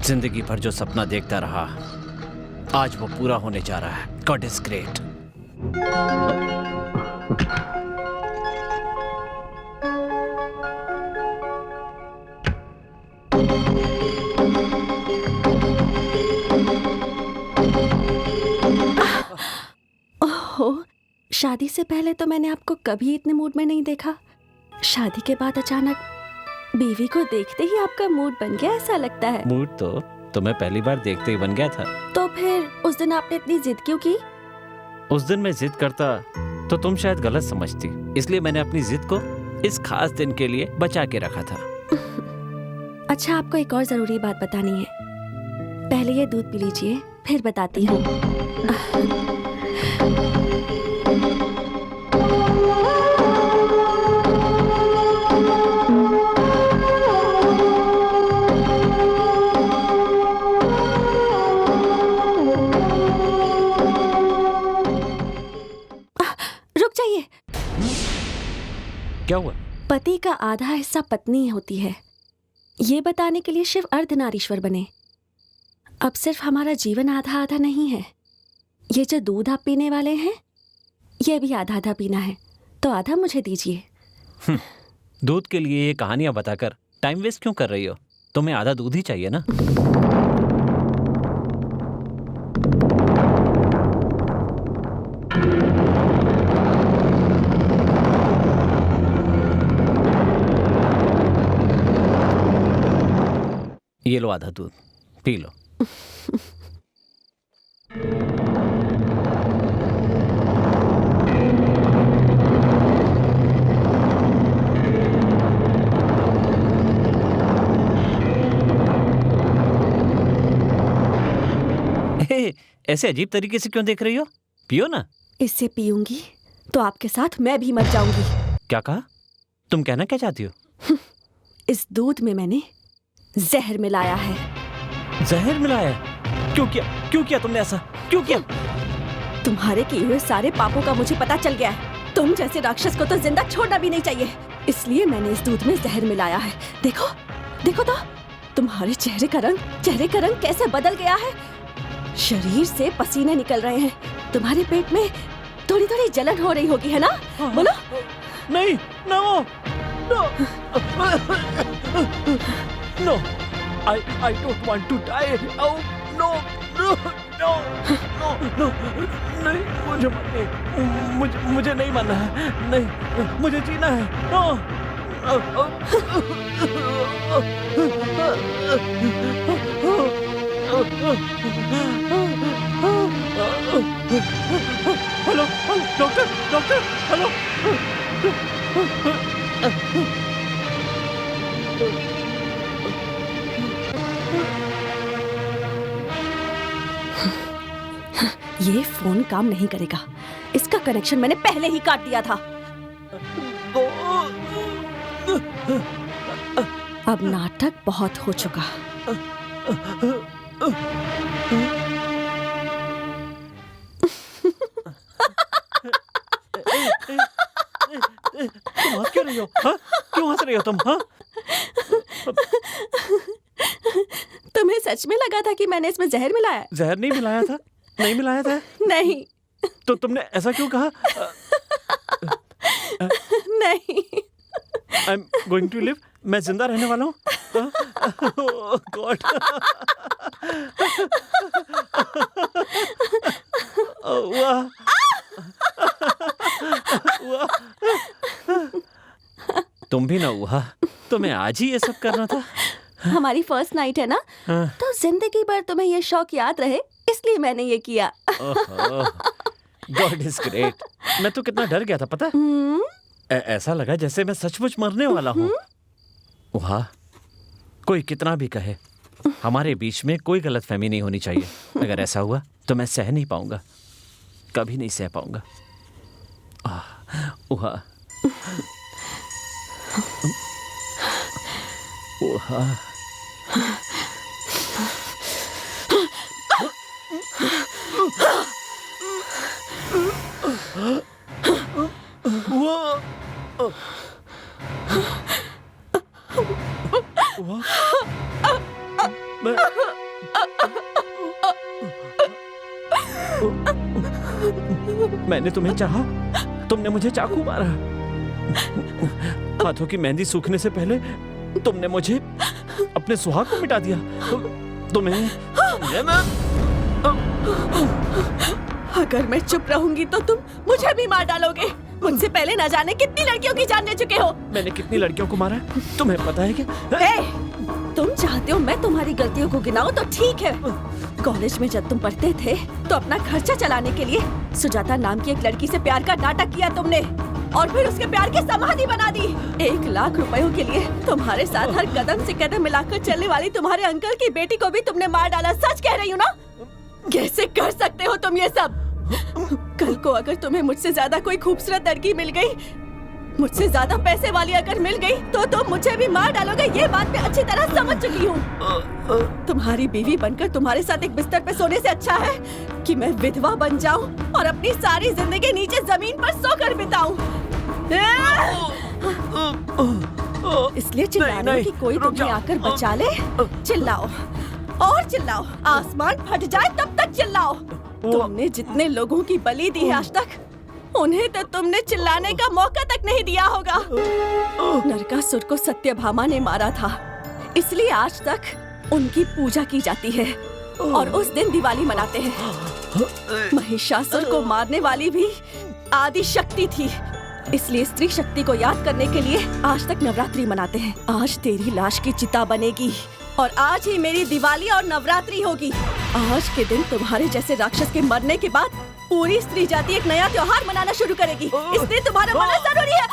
जिंदगी भर जो सपना देखता रहा, आज वो पूरा होने जा रहा है। God is great. ओहो, शादी से पहले तो मैंने आपको कभी इतने मूड में नहीं देखा। शादी के बाद अचानक बीवी को देखते ही आपका मूड बन गया, ऐसा लगता है। मूड तो तुम्हें पहली बार देखते ही बन गया था। तो फिर उस दिन आपने इतनी जिद क्यों की? उस दिन मैं जिद करता तो तुम शायद गलत समझती, इसलिए मैंने अपनी जिद को इस खास दिन के लिए बचा के रखा था। अच्छा, आपको एक और जरूरी बात बतानी है। पहले ये दूध पी लीजिए, फिर बताती हूँ। रुक जाइए। क्या हुआ? पति का आधा हिस्सा पत्नी होती है, ये बताने के लिए शिव अर्धनारीश्वर बने। अब सिर्फ हमारा जीवन आधा आधा नहीं है। ये जो दूध आप पीने वाले हैं, ये भी आधा आधा पीना है, तो आधा मुझे दीजिए। दूध के लिए ये कहानियां बताकर टाइम वेस्ट क्यों कर रही हो? तुम्हें आधा दूध ही चाहिए ना? ये लो आधा दूध, पी लो। ऐसे अजीब तरीके से क्यों देख रही हो? पियो ना। इससे पीऊंगी तो आपके साथ मैं भी मर जाऊंगी। क्या कहा? तुम कहना क्या चाहती हो? इस दूध में मैंने जहर मिलाया है। जहर मिलाया है? क्यों किया तुमने ऐसा? क्यों किया? तुम्हारे किए हुए सारे पापों का मुझे पता चल गया है। तुम जैसे राक्षस को तो जिंदा छोड़ना भी नहीं चाहिए, इसलिए मैंने इस दूध में जहर मिलाया है। देखो देखो तो, तुम्हारे चेहरे का रंग कैसे बदल गया है। शरीर से पसीने निकल रहे हैं। तुम्हारे पेट में थोड़ी थोड़ी जलन हो रही होगी, है ना? बोलो। नहीं, no no, I don't want to die. Oh no, नहीं, मुझे नहीं मानना है। नहीं, मुझे जीना है। नो। Hello doctor, hello. ये फोन काम नहीं करेगा। इसका कनेक्शन मैंने पहले ही काट दिया था। अब नाटक बहुत हो चुका। तुम हंस क्यों रही हो? हाँ? क्यों हंस रही हो तुम? हाँ? तुम्हें सच में लगा था कि मैंने इसमें जहर मिलाया? जहर नहीं मिलाया था। नहीं मिलाया था। नहीं। तो तुमने ऐसा क्यों कहा? नहीं। I am going to live. मैं जिंदा रहने वाला हूँ। गॉड। वाह। तुम भी ना हुआ, तुम्हें आज ही ये सब करना था। हमारी फर्स्ट नाइट है ना, तो जिंदगी भर तुम्हें ये शौक याद रहे, इसलिए मैंने ये किया। God is great. मैं तो कितना डर गया था पता है? ऐसा लगा जैसे मैं सचमुच मरने वाला हूँ। वाह, कोई कितना भी कहे, हमारे बीच में कोई गलतफहमी नहीं होनी चाहिए। अगर ऐसा हुआ तो मैं सह नहीं पाऊंगा, कभी नहीं सह पाऊंगा। वाह, वाह। मैं मैंने तुम्हें चाहा, तुमने मुझे चाकू मारा। हाथों की मेहंदी सूखने से पहले तुमने मुझे अपने सुहाग को मिटा दिया। तुम्हें अगर मैं चुप रहूंगी तो तुम मुझे भी मार डालोगे। मुझसे पहले न जाने कितनी लड़कियों की जान ले चुके हो। मैंने कितनी लड़कियों को मारा है तुम्हें पता है क्या? तुम चाहते हो मैं तुम्हारी गलतियों को गिनाऊं तो ठीक है। कॉलेज में जब तुम पढ़ते थे तो अपना खर्चा चलाने के लिए सुजाता नाम की एक लड़की से प्यार का नाटक किया तुमने और फिर उसके प्यार की समाधि बना दी। 1 लाख रुपयों के लिए तुम्हारे साथ हर कदम से कदम मिलाकर चलने वाली तुम्हारे अंकल की बेटी को भी तुमने मार डाला। सच कह रही हूँ ना? कैसे कर सकते हो तुम ये सब? कल को अगर तुम्हें मुझसे ज्यादा कोई खूबसूरत लड़की मिल गई, मुझसे ज्यादा पैसे वाली अगर मिल गई तो तुम मुझे भी मार डालोगे। ये बात मैं अच्छी तरह समझ चुकी हूँ। तुम्हारी बीवी बनकर तुम्हारे साथ एक बिस्तर पे सोने से अच्छा है कि मैं विधवा बन जाऊं और अपनी सारी जिंदगी नीचे जमीन पर सोकर बिताऊं। इसलिए चिल्ला रही हूं कि कोई तुम्हें आकर बचा ले। चिल्लाओ और चिल्लाओ, आसमान फट जाए तब तक चिल्लाओ। तुमने जितने लोगों की बलि दी है आज तक, उन्हें तो तुमने चिल्लाने का मौका तक नहीं दिया होगा। नरकासुर को सत्यभामा ने मारा था, इसलिए आज तक उनकी पूजा की जाती है और उस दिन दिवाली मनाते हैं। महिषासुर को मारने वाली भी आदि शक्ति थी, इसलिए स्त्री शक्ति को याद करने के लिए आज तक नवरात्रि मनाते हैं। आज तेरी लाश की चिता बनेगी और आज ही मेरी दिवाली और नवरात्रि होगी। आज के दिन तुम्हारे जैसे राक्षस के मरने के बाद पूरी स्त्री जाति एक नया त्योहार मनाना शुरू करेगी। इसलिए तुम्हारा मरना जरूरी है।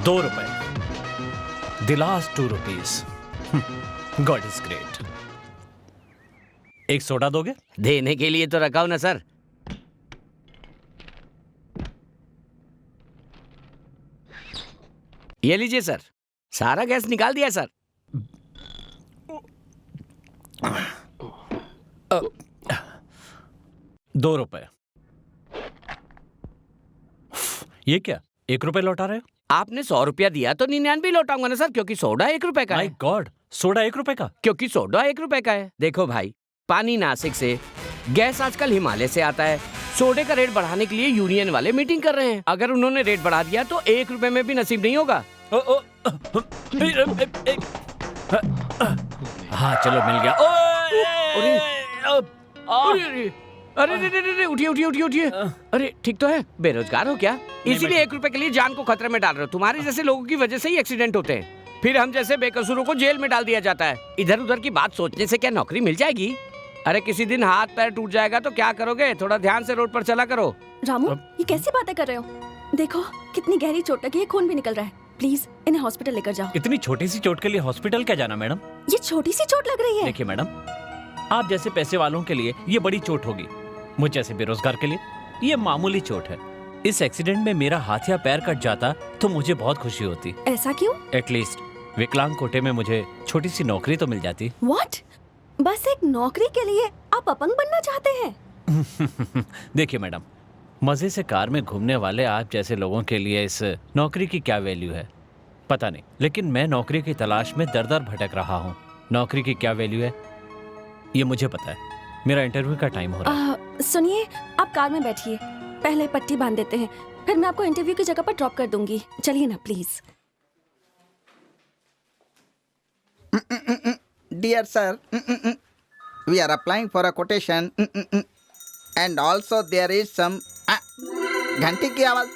₹2 The last 2 rupees. God is great. एक सोडा दोगे? देने के लिए तो रखा हूं ना सर। ये लीजिए सर, सारा गैस निकाल दिया सर। ₹2। ये क्या, ₹1 लौटा रहे हो? आपने 100 रुपया दिया तो 99 लौटाऊंगा ना सर, क्योंकि सोडा ₹1 का माय है। गॉड, सोडा ₹1 का? क्योंकि सोडा ₹1 का है। देखो भाई, पानी नासिक से, गैस आजकल हिमालय से आता है। सोडे का रेट बढ़ाने के लिए यूनियन वाले मीटिंग कर रहे हैं। अगर उन्होंने रेट बढ़ा दिया तो ₹1 में भी नसीब नहीं होगा। हाँ चलो, मिल गया। अरे उठिए। अरे ठीक तो है? बेरोजगार हो क्या? इसीलिए ₹1 के लिए जान को खतरे में डाल रहे हो। तुम्हारे जैसे लोगों की वजह से ही एक्सीडेंट होते हैं, फिर हम जैसे बेकसूरों को जेल में डाल दिया जाता है। इधर उधर की बात सोचने से क्या नौकरी मिल जाएगी? अरे किसी दिन हाथ पैर टूट जाएगा तो क्या करोगे? थोड़ा ध्यान से रोड पर चला करो। रामू, ये कैसी बातें कर रहे हो? देखो कितनी गहरी चोट लगी है, खून भी निकल रहा है। प्लीज इन्हें हॉस्पिटल लेकर जाओ। इतनी छोटी सी चोट के लिए हॉस्पिटल क्या जाना मैडम? ये छोटी सी चोट लग रही है। देखिए मैडम, आप जैसे पैसे वालों के लिए ये बड़ी चोट होगी, मुझ जैसे बेरोजगार के लिए ये मामूली चोट है। इस एक्सीडेंट में मेरा हाथ या पैर कट जाता तो मुझे बहुत खुशी होती। ऐसा क्यों? एटलीस्ट विकलांग कोटे में मुझे छोटी सी नौकरी तो मिल जाती। What? बस एक नौकरी के लिए आप अपंग बनना चाहते हैं? देखिए मैडम, मजे से कार में घूमने वाले आप जैसे लोगों के लिए इस नौकरी की क्या वैल्यू है पता नहीं, लेकिन मैं नौकरी की तलाश में दर दर भटक रहा हूँ। नौकरी की क्या वैल्यू है ये मुझे पता है। मेरा इंटरव्यू का टाइम हो रहा है। सुनिए, आप कार में बैठिए, पहले पट्टी बांध देते हैं, फिर मैं आपको इंटरव्यू की जगह पर ड्रॉप कर दूंगी। चलिए ना please. Dear sir, we are applying for a quotation and also there is some घंटी की आवाज।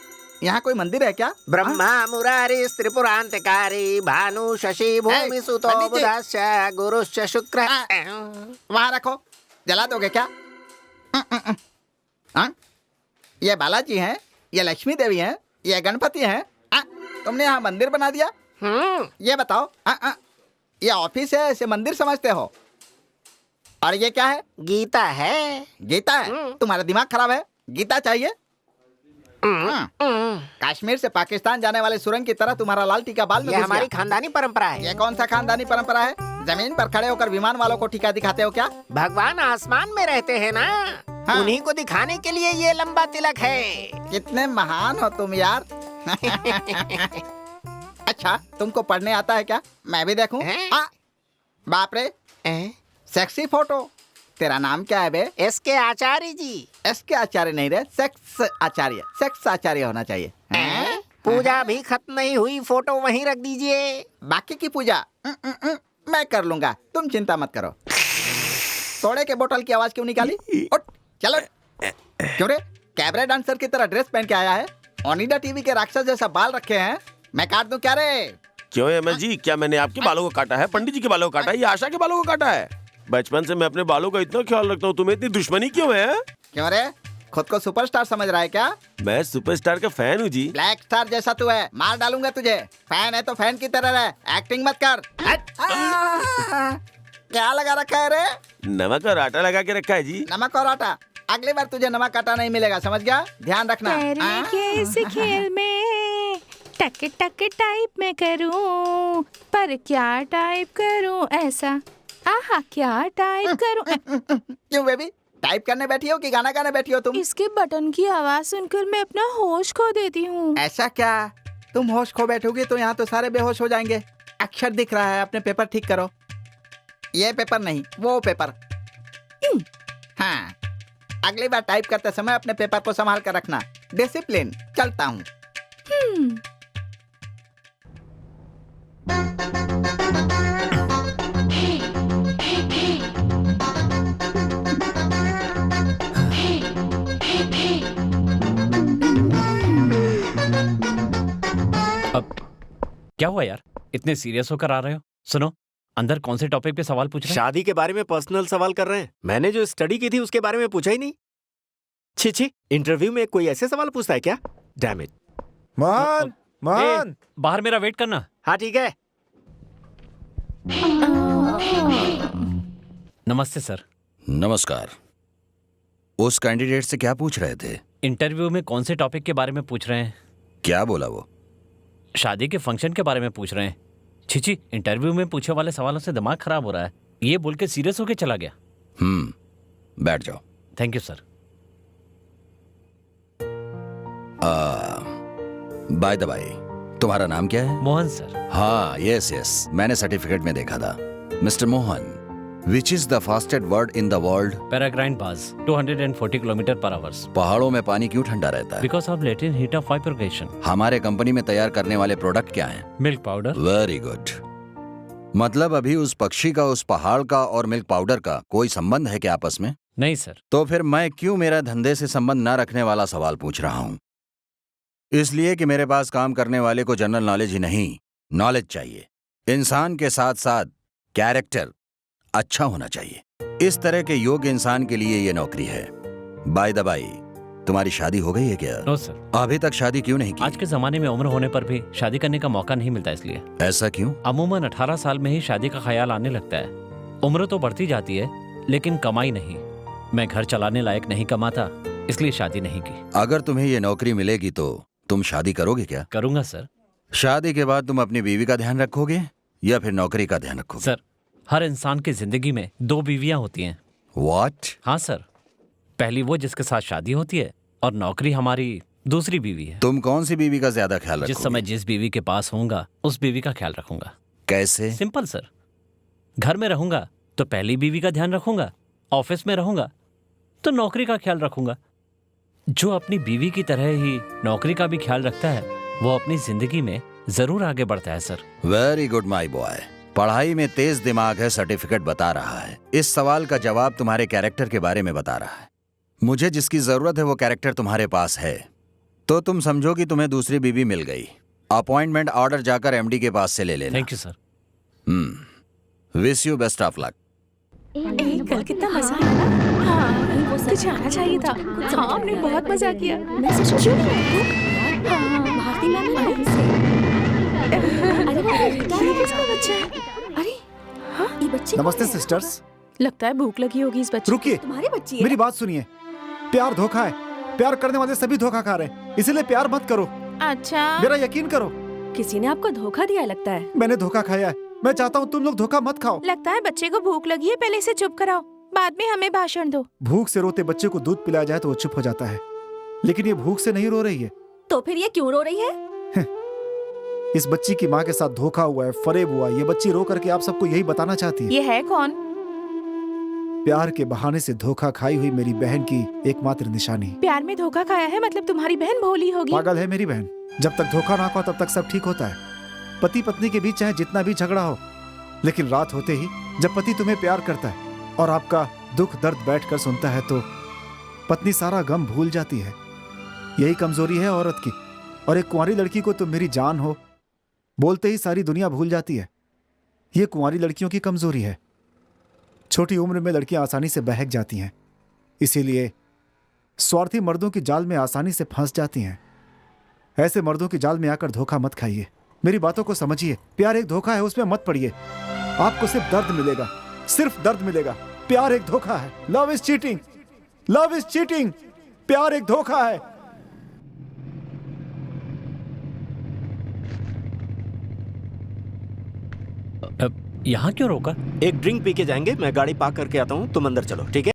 यहाँ कोई मंदिर है क्या? ब्रह्मा मुरारी त्रिपुरांतकारी भानु शशि भूमि सुतो बुधश्च गुरुश्च शुक्र। वहाँ रखो। जला दोगे क्या? हाँ? ये बालाजी हैं, ये लक्ष्मी देवी हैं, ये गणपति हैं। तुमने यहाँ मंदिर बना दिया। ये बताओ, ये ऑफिस है इसे मंदिर समझते हो? और ये क्या है? गीता है। गीता है? तुम्हारा दिमाग खराब है? गीता चाहिए? कश्मीर से पाकिस्तान जाने वाले सुरंग की तरह तुम्हारा लाल टीका बाल में ये घुस हमारी गया। खानदानी परंपरा है। ये कौन सा खानदानी परंपरा है? जमीन पर खड़े होकर विमान वालों को टीका दिखाते हो क्या? भगवान आसमान में रहते हैं ना, हाँ। उन्हीं को दिखाने के लिए ये लंबा तिलक है। कितने महान हो तुम यार। अच्छा, तुमको पढ़ने आता है क्या? मैं भी देखूं? हैं? बाप रे, सेक्सी फोटो। तेरा नाम क्या है बे? एसके आचार्य जी। एसके आचार्य नहीं रे, सेक्स आचार्य। सेक्स आचार्य होना चाहिए। हैं? पूजा भी खत्म नहीं हुई, फोटो वहीं रख दीजिए। बाकी की पूजा मैं कर लूंगा, तुम चिंता मत करो। सोडे के बोतल की आवाज क्यों निकाली? उठ, चलो। क्यों रे, कैबरे डांसर की तरह ड्रेस पहन के आया है? ओनिडा टीवी के राक्षस जैसा बाल रखे हैं। मैं काट दूं क्या रे? क्यों एमएल जी, क्या मैंने आपके बालों को काटा है? पंडित जी के बालों को काटा है या आशा के बालों को काटा है? बचपन से मैं अपने बालों का इतना ख्याल रखता हूँ, तुम्हें इतनी दुश्मनी क्यों है? क्यों रे, खुद को सुपरस्टार समझ रहा है क्या? मैं सुपरस्टार का फैन हूँ जी। ब्लैक स्टार जैसा तू है, मार डालूंगा तुझे। फैन है तो फैन की तरह रह, एक्टिंग मत कर। क्या लगा रखा है रे? नमक और आटा लगा के रखा है जी। नमक और आटा? अगली बार तुझे नमक आटा नहीं मिलेगा, समझ गया? ध्यान रखना। तैरने के इस खेल में टक टक टाइप में करूं, पर क्या टाइप करूं ऐसा, आहा क्या टाइप करूं। क्यों बेबी, टाइप करने बैठी हो कि गाना गाने बैठी हो तुम? इसके बटन की आवाज सुनकर मैं अपना होश खो देती हूँ। ऐसा क्या? तुम होश खो बैठोगी तो यहाँ तो सारे बेहोश हो जाएंगे। अक्षर दिख रहा है, अपने पेपर ठीक करो। ये पेपर नहीं, वो पेपर। हाँ, अगली बार टाइप करते समय अपने पेपर को संभाल कर रखना। डिसिप्लिन। चलता हूँ। अब क्या हुआ यार, इतने सीरियस होकर आ रहे हो? सुनो, अंदर कौन से टॉपिक पे सवाल पूछ रहे हैं? शादी के बारे में पर्सनल सवाल कर रहे हैं। मैंने जो स्टडी की थी उसके बारे में पूछा ही नहीं। छी छी, इंटरव्यू में कोई ऐसे सवाल पूछता है क्या? Damn it. मोहन, मोहन, ए, बाहर मेरा वेट करना। हाँ ठीक है। नमस्ते सर। नमस्कार। उस कैंडिडेट से क्या पूछ रहे थे? इंटरव्यू में कौन से टॉपिक के बारे में पूछ रहे हैं? क्या बोला वो? शादी के फंक्शन के बारे में पूछ रहे हैं। छिची, इंटरव्यू में पूछे वाले सवालों से दिमाग खराब हो रहा है। ये बोल के सीरियस होके चला गया। बैठ जाओ। Thank you sir. By the by, तुम्हारा नाम क्या है? मोहन सर। हाँ, यस, मैंने सर्टिफिकेट में देखा था। Mister Mohan, which is the fastest word in the world? Peregrine बाज 240 किलोमीटर पर आवर्स। पहाड़ों में पानी क्यों ठंडा रहता है? Because of latent heat of vibration. हमारे कंपनी में तैयार करने वाले प्रोडक्ट क्या हैं? Milk powder. Very good. मतलब अभी उस पक्षी का, उस पहाड़ का और मिल्क पाउडर का कोई संबंध है क्या आपस में? नहीं सर। तो फिर मैं क्यों मेरा धंधे से संबंध न रखने वाला सवाल पूछ रहा हूं? इसलिए कि मेरे पास काम करने वाले को जनरल नॉलेज ही नहीं, नॉलेज चाहिए। इंसान के साथ साथ कैरेक्टर अच्छा होना चाहिए। इस तरह के योग्य इंसान के लिए ये नौकरी है। बाय द बाय, तुम्हारी शादी हो गई है क्या? No sir. अभी तक शादी क्यों नहीं की? आज के जमाने में उम्र होने पर भी शादी करने का मौका नहीं मिलता, इसलिए। ऐसा क्यों? अमूमन 18 साल में ही शादी का ख्याल आने लगता है। उम्र तो बढ़ती जाती है, लेकिन कमाई नहीं। मैं घर चलाने लायक नहीं कमाता, इसलिए शादी नहीं की। अगर तुम्हें ये नौकरी मिलेगी तो तुम शादी करोगे क्या? करूंगा सर। शादी के बाद तुम अपनी बीवी का ध्यान रखोगे या फिर नौकरी का ध्यान रखोगे? सर, हर इंसान की जिंदगी में 2 बीवियां होती हैं। What? हाँ सर, पहली वो जिसके साथ शादी होती है, और नौकरी हमारी दूसरी बीवी है। तुम कौन सी बीवी का ज्यादा ख्याल रखोगे? जिस समय जिस बीवी के पास होऊंगा, उस बीवी का ख्याल रखूंगा। कैसे? Simple sir. घर में रहूंगा तो पहली बीवी का ध्यान रखूंगा, ऑफिस में रहूंगा तो नौकरी का ख्याल रखूंगा। जो अपनी बीवी की तरह ही नौकरी का भी ख्याल रखता है, वो अपनी जिंदगी में जरूर आगे बढ़ता है sir. Very good my boy. पढ़ाई में तेज दिमाग है, सर्टिफिकेट बता रहा है। इस सवाल का जवाब तुम्हारे कैरेक्टर के बारे में बता रहा है। मुझे जिसकी जरूरत है वो कैरेक्टर तुम्हारे पास है, तो तुम समझो कि तुम्हें दूसरी बीवी मिल गई। अपॉइंटमेंट ऑर्डर जाकर एमडी के पास से ले लेना। Thank you sir. Wish you best of luck. कल कितना मजा आया ना। हाँ, तुझे आना चाहिए था। हाँ, हमने बहुत मजा किया। मैसेज क्यों नहीं आया? भारती मैम ने कहीं से अरे वो ये किसका बच्चा है? अरे हाँ ये बच्चे नमस्ते सिस्टर्स। लगता है भूख लगी होगी इस बच्चे रुकिए, तुम्हारी बच्ची है? मेरी बात सुनिए। प्यार धोखा है। प्यार करने वाले सभी धोखा खा रहे हैं, इसीलिए प्यार मत करो। अच्छा, मेरा यकीन करो, किसी ने आपको धोखा दिया लगता है। मैंने धोखा खाया है। मैं चाहता हूँ तुम लोग धोखा मत खाओ। लगता है बच्चे को भूख लगी है। पहले इसे चुप कराओ, बाद में हमें भाषण दो। भूख से रोते बच्चे को दूध पिलाया जाए तो वो चुप हो जाता है, लेकिन ये भूख से नहीं रो रही है। तो फिर ये क्यों रो रही है? इस बच्ची की माँ के साथ धोखा हुआ है, फरेब हुआ है। ये बच्ची रो करके आप सबको यही बताना चाहती है। ये है कौन? प्यार के बहाने से धोखा खाई हुई मेरी बहन की एकमात्र निशानी। प्यार में धोखा खाया है मतलब तुम्हारी बहन भोली होगी। पागल है मेरी बहन। जब तक धोखा ना खाओ तब तक सब ठीक होता है। पति पत्नी के बीच चाहे जितना भी झगड़ा हो, लेकिन रात होते ही जब पति तुम्हें प्यार करता है और आपका दुख दर्द बैठकर सुनता है तो पत्नी सारा गम भूल जाती है। यही कमजोरी है औरत की। और एक कुंवारी लड़की को तुम मेरी जान हो बोलते ही सारी दुनिया भूल जाती है। ये कुंवारी लड़कियों की कमजोरी है। छोटी उम्र में लड़कियां आसानी से बहक जाती हैं, इसीलिए स्वार्थी मर्दों की जाल में आसानी से फंस जाती हैं। ऐसे मर्दों की जाल में आकर धोखा मत खाइए। मेरी बातों को समझिए। प्यार एक धोखा है, उसमें मत पड़िए। आपको सिर्फ दर्द मिलेगा, सिर्फ दर्द मिलेगा। प्यार एक धोखा है। Love is cheating, love is cheating. प्यार एक धोखा है। यहाँ क्यों रोका? एक ड्रिंक पी के जाएंगे, मैं गाड़ी पार्क करके आता हूँ, तुम अंदर चलो, ठीक है?